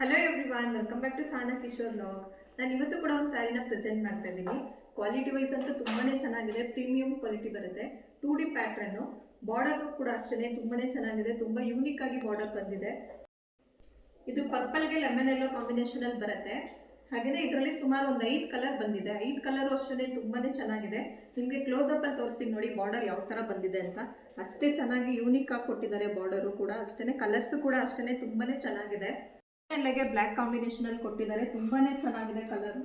Hello everyone, welcome back to Sana Kishore log. ನಾನು ಇವತ್ತು ಕೂಡ ಒಂದು ಸ್ಯಾರಿನ ಪ್ರೆಸೆಂಟ್ ಮಾಡ್ತಾ ಇದ್ದೀನಿ. ಕ್ವಾಲಿಟಿ ವೈಸ್ ಅಂತೂ ತುಂಬಾ ಚೆನ್ನಾಗಿದೆ, ಪ್ರೀಮಿಯಂ ಕ್ವಾಲಿಟಿ ಬರುತ್ತೆ. 2D ಪ್ಯಾಟ್ರನ್ನು, ಬಾರ್ಡರ್ ಕೂಡ ಅಷ್ಟೇ ತುಂಬಾ ಚೆನ್ನಾಗಿದೆ, ತುಂಬ ಯೂನಿಕ್ ಆಗಿ ಬಾರ್ಡರ್ ಬಂದಿದೆ. ಇದು ಪರ್ಪಲ್ಗೆ ಲೆಮನ್ ಎಲ್ಲೋ ಕಾಂಬಿನೇಷನಲ್ಲಿ ಬರುತ್ತೆ. ಹಾಗೆಯೇ ಇದರಲ್ಲಿ ಸುಮಾರು ಒಂದು 5 ಕಲರ್ ಬಂದಿದೆ. 5 ಕಲರು ಅಷ್ಟೇ ತುಂಬಾ ಚೆನ್ನಾಗಿದೆ. ನಿಮಗೆ ಕ್ಲೋಸಪ್ಪಲ್ಲಿ ತೋರಿಸ್ತೀನಿ ನೋಡಿ ಬಾರ್ಡರ್ ಯಾವ ಥರ ಬಂದಿದೆ ಅಂತ. ಅಷ್ಟೇ ಚೆನ್ನಾಗಿ ಯೂನಿಕ್ ಆಗಿ ಕೊಟ್ಟಿದ್ದಾರೆ. ಬಾರ್ಡರು ಕೂಡ ಅಷ್ಟೇ, ಕಲರ್ಸು ಕೂಡ ಅಷ್ಟೇ ತುಂಬಾ ಚೆನ್ನಾಗಿದೆ. ಎಲ್ಲಗೆ ಬ್ಲ್ಯಾಕ್ ಕಾಂಬಿನೇಷನಲ್ಲಿ ಕೊಟ್ಟಿದ್ದಾರೆ, ತುಂಬಾ ಚೆನ್ನಾಗಿದೆ ಕಲರ್.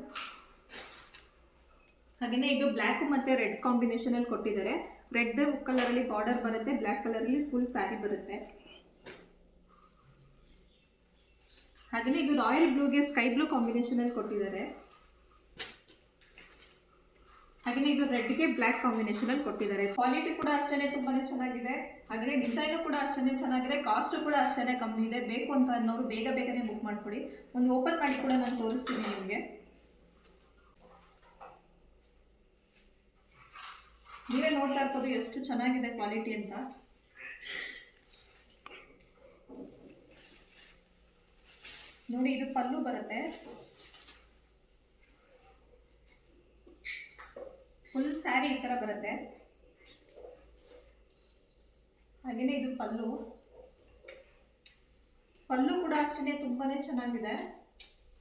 ಹಾಗೆಯೇ ಇದು ಬ್ಲ್ಯಾಕ್ ಮತ್ತು ರೆಡ್ ಕಾಂಬಿನೇಷನಲ್ಲಿ ಕೊಟ್ಟಿದ್ದಾರೆ. ರೆಡ್ ಕಲರಲ್ಲಿ ಬಾರ್ಡರ್ ಬರುತ್ತೆ, ಬ್ಲ್ಯಾಕ್ ಕಲರಲ್ಲಿ ಫುಲ್ ಸ್ಯಾರಿ ಬರುತ್ತೆ. ಹಾಗೆಯೇ ಇದು ರಾಯಲ್ ಬ್ಲೂಗೆ ಸ್ಕೈ ಬ್ಲೂ ಕಾಂಬಿನೇಷನಲ್ಲಿ ಕೊಟ್ಟಿದ್ದಾರೆ. ಹಾಗೆಯೇ ಇದು ರೆಡ್ಗೆ ಬ್ಲ್ಯಾಕ್ ಕಾಂಬಿನೇಷನಲ್ಲಿ ಕೊಟ್ಟಿದ್ದಾರೆ. ಕ್ವಾಲಿಟಿ ಕೂಡ ಅಷ್ಟೇ ತುಂಬಾ ಚೆನ್ನಾಗಿದೆ. ಹಾಗೆಯೇ ಡಿಸೈನು ಕೂಡ ಅಷ್ಟೇ ಚೆನ್ನಾಗಿದೆ, ಕಾಸ್ಟು ಕೂಡ ಅಷ್ಟೇ ಕಮ್ಮಿ ಇದೆ. ಬೇಕು ಅಂತ ಅನ್ನೋರು ಬೇಗನೆ ಬುಕ್ ಮಾಡ್ಕೊಡಿ. ಒಂದು ಓಪನ್ ಮಾಡಿ ಕೂಡ ನಾನು ತೋರಿಸ್ತೀನಿ ನಿಮಗೆ. ನೀವೇ ನೋಡ್ತಾ ಇರ್ಬೋದು ಎಷ್ಟು ಚೆನ್ನಾಗಿದೆ ಕ್ವಾಲಿಟಿ ಅಂತ. ನೋಡಿ, ಇದು ಪಲ್ಲು ಬರುತ್ತೆ, ಫುಲ್ ಸ್ಯಾರಿ ಈ ಥರ ಬರುತ್ತೆ. ಹಾಗೆಯೇ ಇದು ಪಲ್ಲು ಕೂಡ ಅಷ್ಟೇ ತುಂಬಾ ಚೆನ್ನಾಗಿದೆ.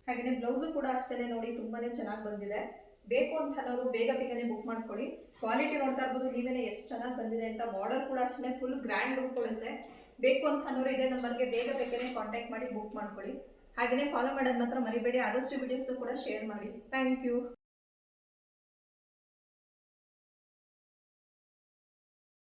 ಹಾಗೆಯೇ ಬ್ಲೌಸು ಕೂಡ ಅಷ್ಟೇ ನೋಡಿ ತುಂಬಾ ಚೆನ್ನಾಗಿ ಬಂದಿದೆ. ಬೇಕು ಅಂತ ಅನ್ನೋರು ಬೇಗನೆ ಬುಕ್ ಮಾಡ್ಕೊಳ್ಳಿ. ಕ್ವಾಲಿಟಿ ನೋಡ್ತಾ ಇರ್ಬೋದು ನೀವೇನೆ ಎಷ್ಟು ಚೆನ್ನಾಗಿ ಬಂದಿದೆ ಅಂತ. ಬಾರ್ಡರ್ ಕೂಡ ಅಷ್ಟೇ ಫುಲ್ ಗ್ರ್ಯಾಂಡ್ ಲುಕ್ ಕೊಡುತ್ತೆ. ಬೇಕು ಅಂತ ಅನ್ನೋರು ಇದೇ ನಂಬರ್ಗೆ ಬೇಗನೆ ಕಾಂಟ್ಯಾಕ್ಟ್ ಮಾಡಿ ಬುಕ್ ಮಾಡ್ಕೊಳ್ಳಿ. ಹಾಗೆಯೇ ಫಾಲೋ ಮಾಡೋದು ಮಾತ್ರ ಮರಿಬೇಡಿ. ಆದಷ್ಟು ವಿಡಿಯೋಸ್ನು ಕೂಡ ಶೇರ್ ಮಾಡಿ. Thank you.